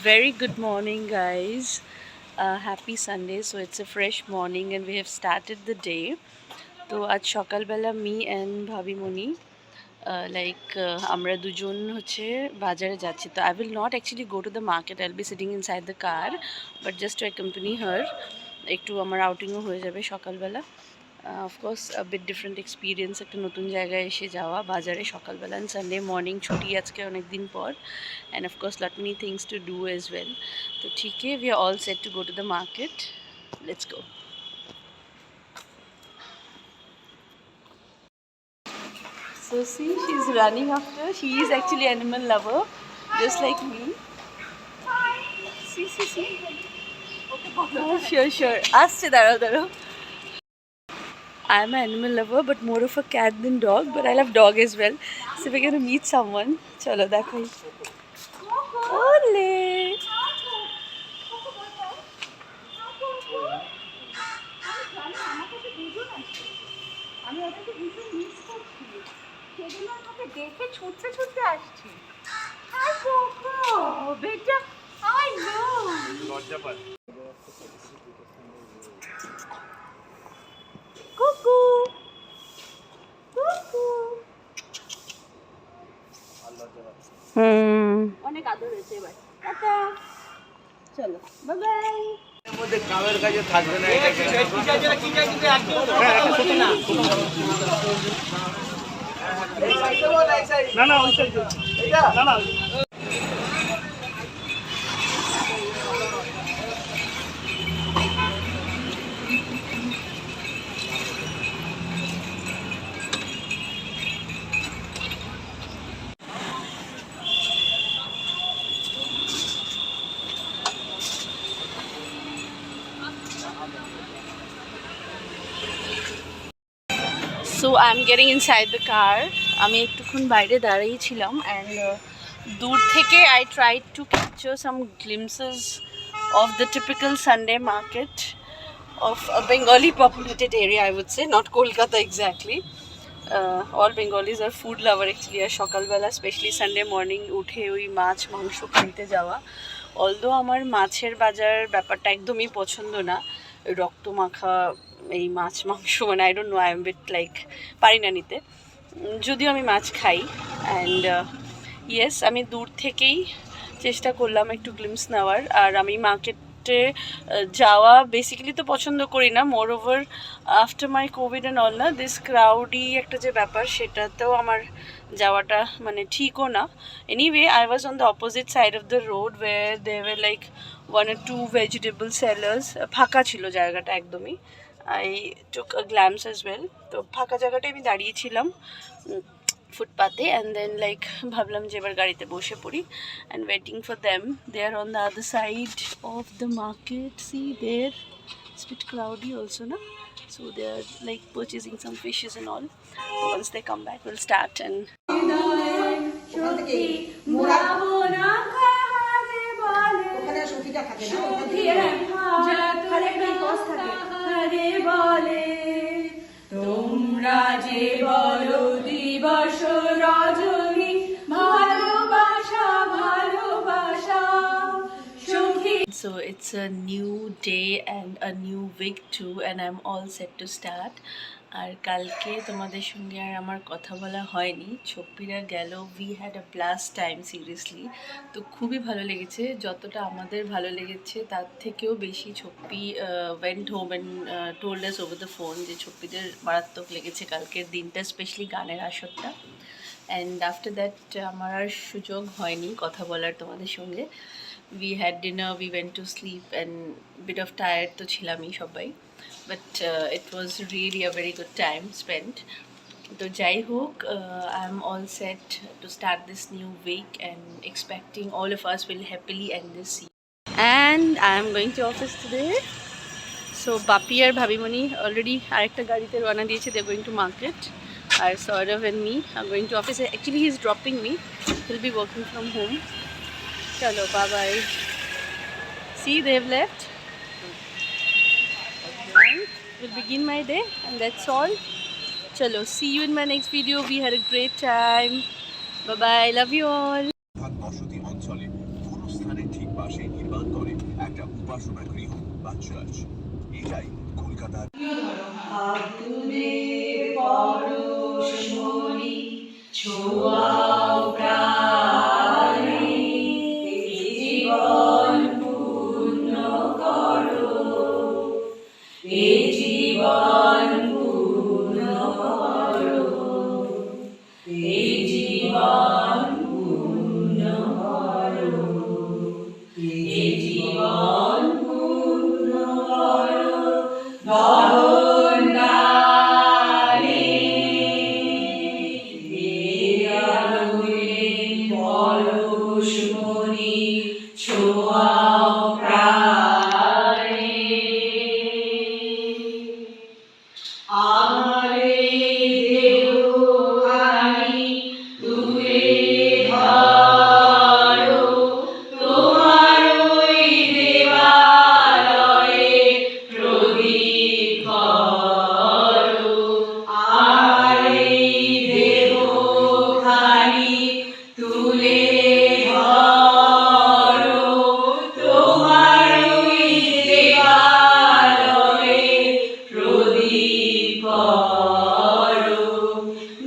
Very good morning, guys. Happy Sunday. So it's a fresh morning and we have started the day. তো আজ সকালবেলা me and ভাবিমণি আমরা দুজন হচ্ছে বাজারে যাচ্ছি। তো I will not actually go to the market, I will be sitting inside the car, but just to accompany her. একটু আমার আউটিংও হয়ে যাবে সকালবেলা। অফকোর্স বিট ডিফারেন্ট এক্সপিরিয়েন্স, একটা নতুন জায়গায় এসে যাওয়া বাজারে সকালবেলা, অ্যান্ড সানডে মর্নিং ছুটি আজকে অনেক দিন পর, and of course lot many things to do as well. তো ঠিক we are all set to go to the market. Let's go. So see, she's running after. She is actually animal lover, just like me. See. Oh, sure. Ask daro. I'm an animal lover, but more of a cat than dog. But I love dog as well. So we're gonna meet someone. Chalo, dekhai. Ole. দেখে ছুটতে আসছি। High cocoa বেটা, I know লজ্জা পায়। কুকু কুকু অনেক আদর হয়েছে এবার। টাটা, চলো বাই বাই। এর মধ্যে কামের কাজে থাকবে না, এটা কি কিন্তু একদম না ওই সাইড এটা না So I'm getting inside the car. আমি একটুক্ষণ বাইরে দাঁড়িয়ে ছিলাম, and দূর থেকে I tried to capture some glimpses of the typical Sunday market of a Bengali populated area, I would say, not Kolkata exactly. All Bengalis are food lover actually, আর সকালবেলা specially Sunday morning উঠে ওই মাছ মাংস কিনতে যাওয়া। Although আমার মাছের বাজার ব্যাপারটা একদমই পছন্দ না, রক্ত মাখা এই মাছ মাংস, মানে I don't know, I am bit like পারি না নিতে, যদিও আমি মাছ খাই। অ্যান্ড ইয়েস, আমি দূর থেকেই চেষ্টা করলাম একটু গ্লিমস নেওয়ার। আর আমি মার্কেটে যাওয়া বেসিক্যালি তো পছন্দ করি না, more over after my covid and all না, দিস ক্রাউডি একটা যে ব্যাপার সেটাতেও আমার যাওয়াটা মানে ঠিকও না। Anyway, I was on the opposite side of the road where they were like 1 or 2 vegetable sellers. ফাঁকা ছিল জায়গাটা একদমই। I took a glance as well. তো ফাঁকা জায়গাটায় আমি দাঁড়িয়েছিলাম ফুটপাতে, অ্যান্ড দেন লাইক ভাবলাম যে এবার গাড়িতে বসে পড়ি, and waiting for them. They are on the other side of the market. See there, it's a bit cloudy also, na? So they are like purchasing some fishes and all. So once they come back, we'll start and তোমরা যে বলো দিবস রজনী ভালোবাসা so it's a new day and a new week too, and I'm all set to start. আর কালকে তোমাদের সঙ্গে আর আমার কথা বলা হয়নি, ছপ্পিরা গেল। We had a blast time seriously. তো খুবই ভালো লেগেছে, যতটা আমাদের ভালো লেগেছে তার থেকেও বেশি Chhappi went home and told us over the phone যে ছপ্পিদের মারাত্মক লেগেছে কালকের দিনটা, স্পেশালি গানের আসরটা। অ্যান্ড আফটার দ্যাট আমার আর সুযোগ হয়নি কথা বলার তোমাদের সঙ্গে। We had dinner, we went to sleep, and bit of tired তো ছিলামই সবাই, but it was really a very good time spent. So jai hok, I am all set to start this new week and expecting all of us will happily end this year. And I am going to office today. So Bapi R ভাবিমণি already আরেকটা গাড়িতে রওনা দিয়েছে, they are going to market. R Saurav and me are going to office. Actually he is dropping me, he'll be working from home. Chalo, bye bye. See, they've left. Will begin my day, and that's all. Chalo, see you in my next video. We had a great time. Bye bye, love you all. বসতি অঞ্চলে কোন স্থানে ঠিক পাশে পড়াশোনা গৃহ বা church, এটাই কলকাতার। আগুনের পরশমণি ছোঁয়াও প্রাণে, জীবন পূর্ণ করো, এ জীবন পূর্ণ করো, এ জীবন পূর্ণ করো, এ জীবন পূর্ণ করো। গগনদানে আলোয় পরশমণি ছোঁয়াও প্রাণে, আমার দেহখানি তুলে ধরো, তোমার ওই দেবালয়ে প্রদীপ করো। আমার দেহখানি তুলে ধরো, তোমার ওই দেবালয়ে প্রদীপ করো।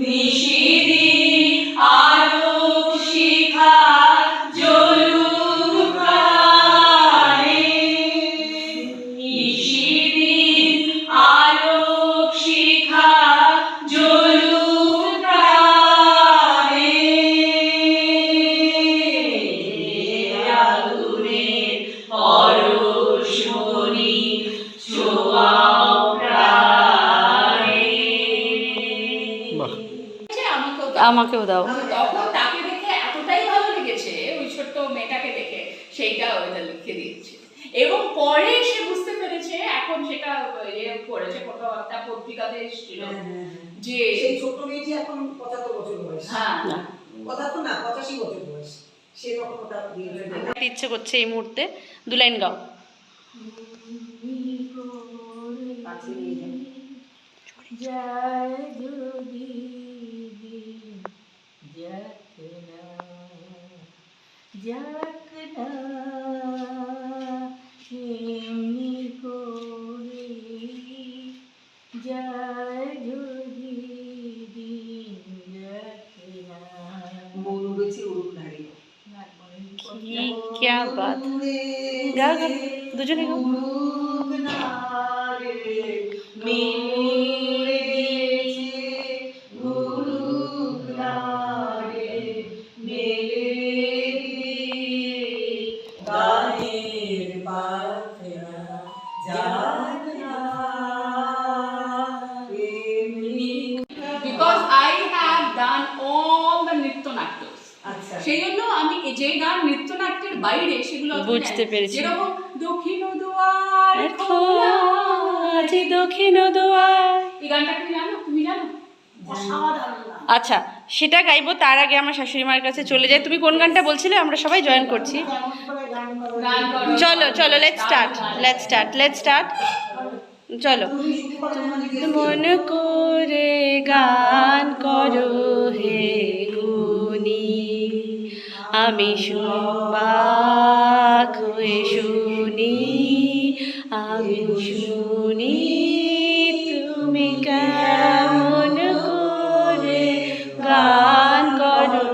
নিশিদিন আলোক শিখা জ্বলুক প্রাণে, নিশিদিন আলোক শিখা জ্বলুক প্রাণে, আগুনের পরশমণি ছোঁয়াও প্রাণে। আমাকেও দাও। তখন তাকে দেখে এতটাই ভালো লেগেছে, ওই ছোট্ট মেয়েটাকে দেখে সেইটা ওইটা লিখে দিয়েছে। এবং পরে সে বুঝতে পেরেছে, এখন সেটা পড়েছে কোথাও একটা পত্রিকাতে এসেছিল যে সেই ছোট্ট মেয়েটি এখন 75 বছর বয়স। হ্যাঁ, 75 না 85 বছর বয়স। সে তখন ওটা দিয়ে ইচ্ছে করছে এই মুহূর্তে 2 লাইন গাও। কাছে নিয়ে যান। জয় যোগী জকনা এমনি করে, জয় যোগী জকনা। মন উড়েছে উড়ুক নারী। क्या बात, গাও গাও, দুজনে গাও। উড়ুক নারী, মিলেছে উড়ুক নারী, মেলে গানের পাখনা জাগনা এমনি। Because I have done all the নৃত্য নাট্য, আচ্ছা সেই জন্য আমি যে গান নৃত্যনাট্যের বাইরে সেগুলো অত বুঝতে নেই। পেরেছি। যেরকম দক্ষিণ দুয়ার খোলা, আজি দক্ষিণ দুয়ার, এই গানটা তুমি জানো? তুমি জানো? অসাধারণ গান। আচ্ছা সেটা গাইবো, তার আগে আমার শাশুড়ি মার কাছে চলে যাই। তুমি কোন গানটা বলছিলে? আমরা সবাই জয়েন করছি। গান করো। চলো চলো, let's start, let's start, let's start. চলো। মন করে গান করো হে গুণী, আমি শুনবাক হয়ে শুনি, আমি শুনি তুমি কেমন করে গান করো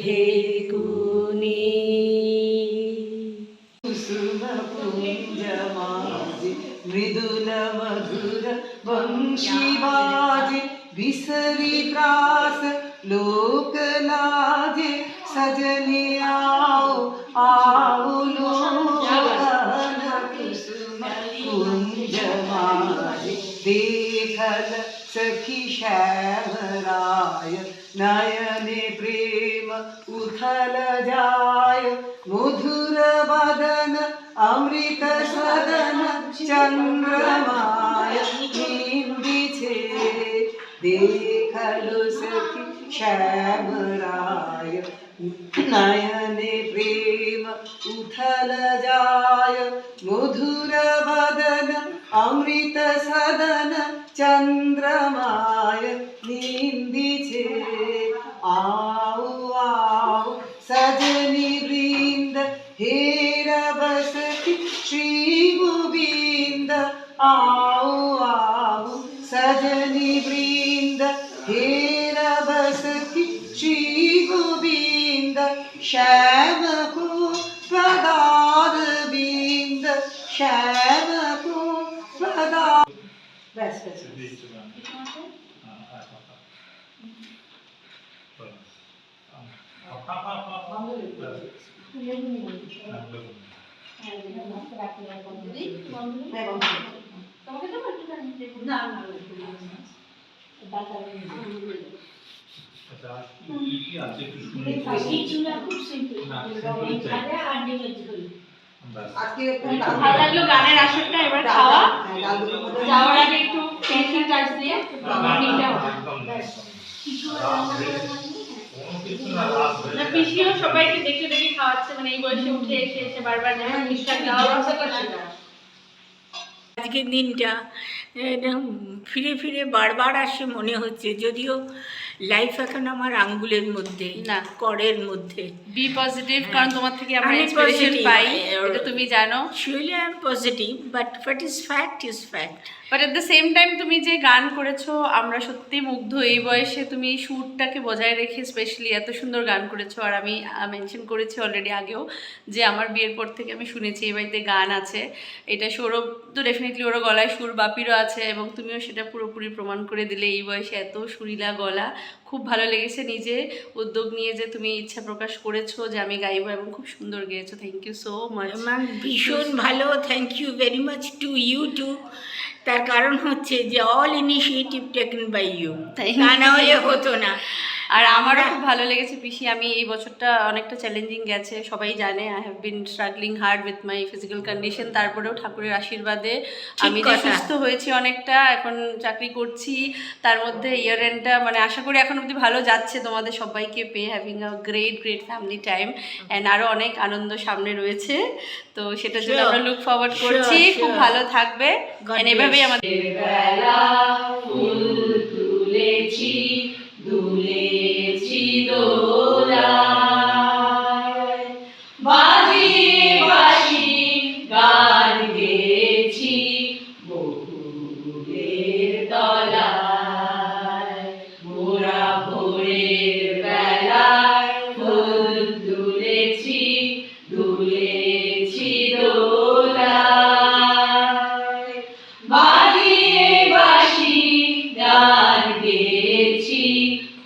হে গুণী। মৃদুল মধুর বংশী বাজে, বিসরি त्रास लोक लाजे, सजने आओ आओ लोकन कुसुम कुंज माजे, देखल सखी श्याम राय, नयने प्रेम उथल जाय, मधुर बदन अमृत सदन, चंद्रमाय निंदिछे, देखलो सखी श्याम राय, नयने प्रेम उथल जाय, मधुर बदन अमृत सदन, चंद्रमाय निंदिछे, आओ आओ सजनी वृंद, हेर बसती श्री तेरा बस श्री गोविंद श्याम को प्रदार बिंद श्याम को प्रदार बस बस ভালো লাগলো গানের আসরটা। এবার খাওয়া যাওয়ার আগে একটু ফিনিশিং টাচ দিয়ে মর্নিংটা না পিসিও সবাইকে দেখে দেখে খাওয়াচ্ছে, মানে এই বয়সে উঠে এসে এসে বারবার যেমন মিষ্টার খাওয়া আজকের দিনটা ফিরে ফিরে বারবার আসে মনে হচ্ছে, যদিও লাইফ এখন আমার আঙ্গুলের মধ্যে না। করের মধ্যে। বি পজিটিভ, কারণ তোমার থেকে আমরা আমি ইন্সপিরেশন positive, পাই, এটা তুমি জানো। Surely I am positive, but what is fact is fact. But at the same time তুমি যে গান করেছো আমরা সত্যি মুগ্ধ। এই বয়সে তুমি এই সুরটাকে বজায় রেখে স্পেশালি এত সুন্দর গান করেছো। আর আমি মেনশন করেছি অলরেডি আগেও যে আমার বিয়ের পর থেকে আমি শুনেছি এই বাড়িতে গান আছে। এটা সৌরভ তো ডেফিনেটলি ওরও গলায় সুর, বাপিরও আছে, এবং তুমিও সেটা পুরোপুরি প্রমাণ করে দিলে। এই বয়সে এত সুরিলা গলা খুব ভালো লেগেছে। নিজে উদ্যোগ নিয়ে যে তুমি ইচ্ছা প্রকাশ করেছো যে আমি গাইবো, এবং খুব সুন্দর গেয়েছো। Thank you so much. আমার ভীষণ ভালো, thank you very much to you too. তার কারণ হচ্ছে যে all initiative taken by you, তা না হলে হতো না। আর আমারও খুব ভালো লেগেছে পিসি। আমি এই বছরটা অনেকটা চ্যালেঞ্জিং গেছে, সবাই জানে। I have been struggling hard with my physical condition. তারপরেও ঠাকুরের আশীর্বাদে আমি যে সুস্থ হয়েছি অনেকটা, এখন চাকরি করছি, তার মধ্যে ইয়ার এন্ডটা মানে আশা করি এখন অবধি ভালো যাচ্ছে তোমাদের সবাইকে পেয়ে। Having a great family time and আরও অনেক আনন্দ সামনে রয়েছে, তো সেটার জন্য আমরা লুক ফরওয়ার্ড করছি। খুব ভালো থাকবে, এভাবেই আমাদের বেলা ফুল তুলেছি দুলেছি দোলায়, বাজিয়ে বাঁশি গান গেয়েছি বকুলের তলায়, মোরা ভোরের বেলায় ফুল তুলেছি দুলেছি দোলায়, বাজিয়ে বাঁশি গান গেয়েছি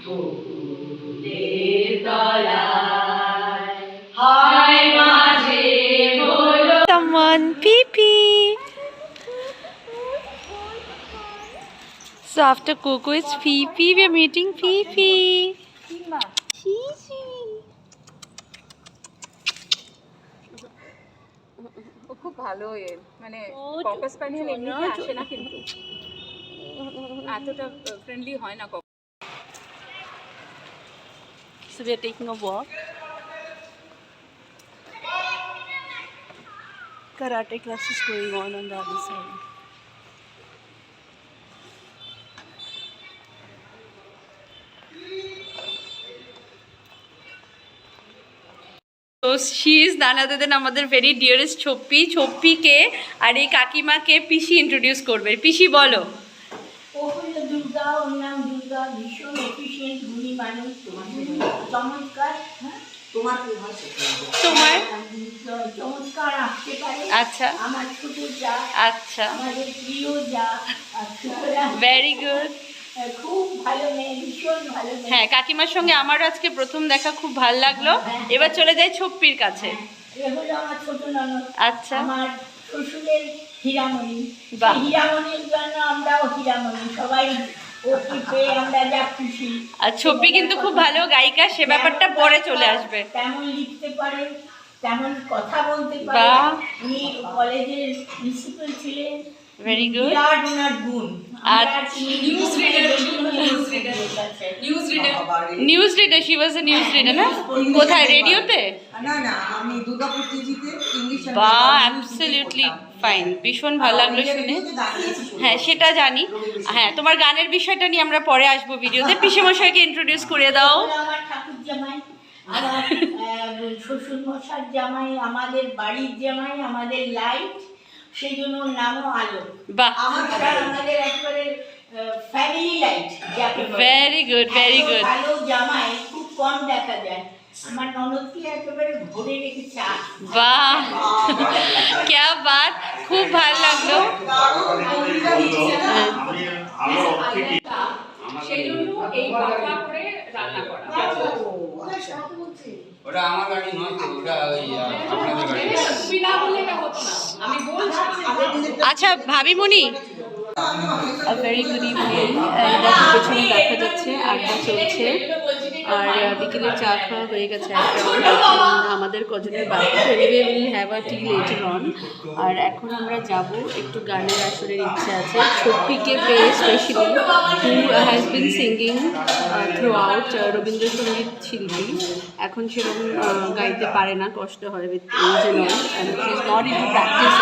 বকুলের তলায়, হায় মাঝে হলো someone pee pee. So after Coco is Fifi, we are meeting Fifi. খুব ভালো মানে ককাস স্প্যানিয়েল এমনিতে আসে না, কিন্তু এতটা ফ্রেন্ডলি হয় না। So we are taking a walk. Karate class is going on the other side. So she is none other than আমাদের ভেরি ডিয়ারেস্ট ছপ্পি। ছপ্পিকে আর এই কাকিমাকে পিসি ইন্ট্রোডিউস করবে। পিসি বলো। ও হলো দুর্গা, ওর নাম দুর্গা, ভীষণ এফিশিয়েন্ট গুণী মানুষ, চমৎকার। হ্যাঁ, তোমার কি হয় তোমার চমৎকার আঁকতে পারে। আচ্ছা আমার ছোট যা, আচ্ছা, আমাদের প্রিয় যা, ভেরি গুড। খুব ভালো মেয়ে, ভীষণ ভালো মেয়ে। হ্যাঁ, কাকিমার সঙ্গে আমারও আজকে প্রথম দেখা, খুব ভালো লাগলো। এবার চলে যাই ছপ্পির কাছে। এ হলো আমার ছোট ননদ, আচ্ছা, আমার শ্বশুরের হীরামণি। বাহ। হীরামণির জন্য আমরাও হীরামণি, সবাই ওকে পেয়ে আমরা যা খুশি। আর ছপ্পি কিন্তু খুব ভালো গায়িকা, সে ব্যাপারটা পরে চলে আসবে। তেমন লিখতে পারে, তেমন কথা বলতে পারে। বাহ। উনি কলেজের প্রিন্সিপাল ছিলেন। Very good. বিরাট ওনার গুণ। News reader, news reader, she was A news reader না? কোথায়, রেডিওতে? না না, আমি দুর্গাপুর টিভিতে ইংলিশ বাহ, অ্যাবসলিউটলি ফাইন। ভীষণ ভালো লাগলো শুনে। হ্যাঁ, সেটা জানি। হ্যাঁ, তোমার গানের বিষয়টা নিয়ে আমরা পরে আসবো ভিডিওতে। পিসেমশাইকে ইন্ট্রোডিউস করে দাও। আমার ঠাকুর জামাই, আমার শ্বশুর মশার জামাই, আমাদের বাড়ির জামাই, আমাদের লাইট, সেই জন্য ওর নামও আলো। বাহ, আমাদের একবারে ফ্যামিলি লাইট যাকে বলে। ভেরি গুড, ভেরি এত গুড। ভালো জামাই খুব কম দেখা যায়। আমার ননদকে একেবারে ভরে রেখেছে। বাহ, क्या बात, খুব ভালো লাগলো। সেই জন্য এই পাতলা করে রান্না করা। ওটা আমার গাড়ি নয় তো, ওটা ওই আপনাদের গাড়ি। তুমি না বললে এটা হতো না, আমি বলছি। আচ্ছা ভাবিমণি, ভেরি গুড ইভিনিং। পেছনে দেখা যাচ্ছে আড্ডা চলছে, আর বিকেলে চা খাওয়া হয়ে গেছে একটা। আমাদের কজনের বাকি, anyway will have a tea later on. আর এখন আমরা যাব একটু গানের আসরের ইচ্ছে আছে ছপ্পিকে পেয়ে, specially who has been singing throughout, Rabindrasangeet শিল্পী। এখন সেরকম গাইতে পারে না, কষ্ট হয় with age and all, and she is not into practice,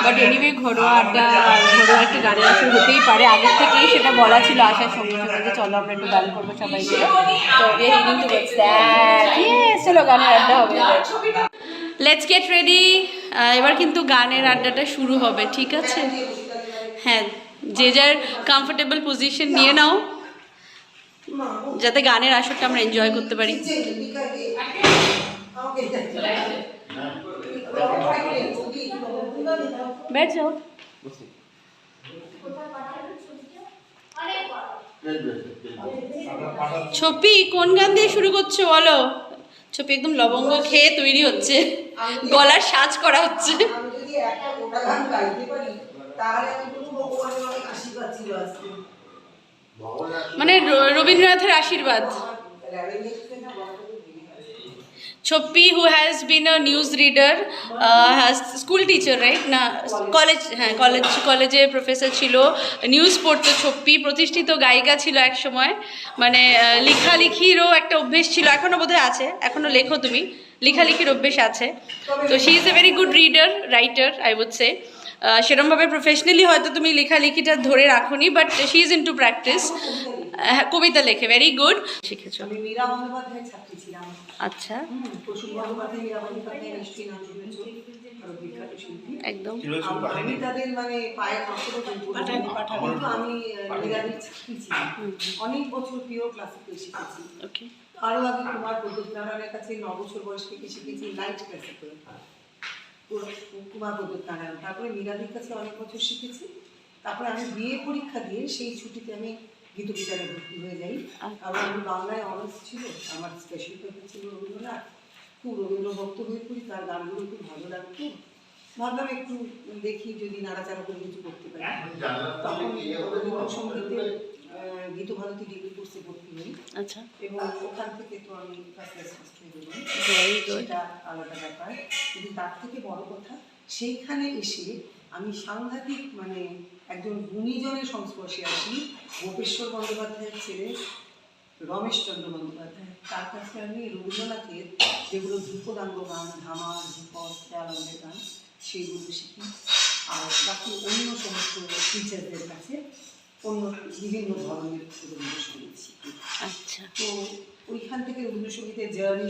but anyway ঘরোয়া আড্ডা, ঘরোয়া একটা গানের আসর হতেই পারে। আগের থেকেই সেটা বলা ছিল আসার সঙ্গে সঙ্গে যে চলো আমরা একটু গান করবো সবাইকে। তো we are heading towards that. Yes, চলো গানের আড্ডা হবে। Let's get ready. এবার কিন্তু গানের আড্ডাটা শুরু হবে, ঠিক আছে? হ্যাঁ, যে যার কমফোর্টেবল পজিশন নিয়ে নাও, যাতে গানের আসরটা আমরা এনজয় করতে পারি। बैठ जाओ। ছপি কোন গান দিয়ে শুরু করছো বলো? ছপি একদম লবঙ্গ খেয়ে তৈরি হচ্ছে, গলার সাজ করা হচ্ছে। আমি যদি একটা গোটা গান গাইতে পারি তাহলে আমি বলবো ভগবানের অনেক আশীর্বাদ ছিল আজকে। মানে রবীন্দ্রনাথের আশীর্বাদ। Chhappi who has been a news reader, school teacher, right? না কলেজ, হ্যাঁ কলেজে প্রফেসর ছিল, নিউজ পড়তো ছপ্পি। প্রতিষ্ঠিত গায়িকা ছিল এক সময়, মানে লেখালেখিরও একটা অভ্যেস ছিল, এখনও বোধহয় আছে, এখনও লেখো তুমি, লেখালেখির অভ্যেস আছে। তো she is a very good writer I would say. সেরকমভাবে প্রফেশনালি হয়তো তুমি লেখালেখিটা ধরে রাখোনি, but she is into practice. কবিতা লেখে, ভেরি গুড। শিখেছো? আমি মীরা বন্দ্যোপাধ্যায়ের ছাত্রী ছিলাম। আচ্ছা, প্রসূন বন্দ্যোপাধ্যায়, মীরা বন্দ্যোপাধ্যায় নিশ্চয়ই নাম শুনেছো, আরো বিখ্যাত শিল্পী। একদম। আমি তাদের মানে পায়ের নকশা কিন্তু আমি মীরাদের ছাত্রী ছিলাম। অনেক বছর প্রিয় ক্লাসিক্যাল শিখেছি। ওকে। আরো আগে কুমার প্রদ্যোৎ নারায়ণের কাছে 9 বছর বয়স থেকে শিখেছি লাইট ক্লাসিক্যাল, কুমার প্রদ্যোৎ নারায়ণ। তারপরে মীরাদের কাছে অনেক বছর শিখেছি। তারপরে আমি বিএ পরীক্ষা দিয়ে সেই ছুটিতে আমি গীতবিতানে ভর্তি হয়ে যাই। কারণ আমি বাংলায় অনার্স ছিল, আমার স্পেশাল পেপার ছিল রবীন্দ্রনাথ। খুব রবীন্দ্র ভক্ত হয়ে পড়ি, তার গানগুলো খুব ভালো লাগতো। ভাবলাম একটু দেখি যদি নাড়াচাড়া করে কিছু করতে পারি। তখন রবীন্দ্রসঙ্গীতে গীতভারতী ডিগ্রি কোর্সে ভর্তি হই। আচ্ছা, এবং ওখান থেকে তো আমি ফার্স্ট ক্লাস হয়ে গেলাম, ভেরি গুড। সেটা আলাদা ব্যাপার। কিন্তু তার থেকে বড় কথা, সেইখানে এসে আমি সাংঘাতিক মানে একজন গুণীজনের সংস্পর্শে আসি। গোপেশ্বর বন্দ্যোপাধ্যায়ের ছেলে রমেশচন্দ্র বন্দ্যোপাধ্যায়, তার কাছে আমি রবীন্দ্রনাথের যেগুলো ধ্রুপদাঙ্গ গান, ধামার, ধ্রুপদ, খেয়ালের গান, সেইগুলো শিখি। আর বাকি অন্য সমস্ত টিচারদের কাছে অন্য বিভিন্ন ধরনের রবীন্দ্রসঙ্গীত শিখি। আচ্ছা। তো ওইখান থেকে রবীন্দ্রসঙ্গীতের জার্নি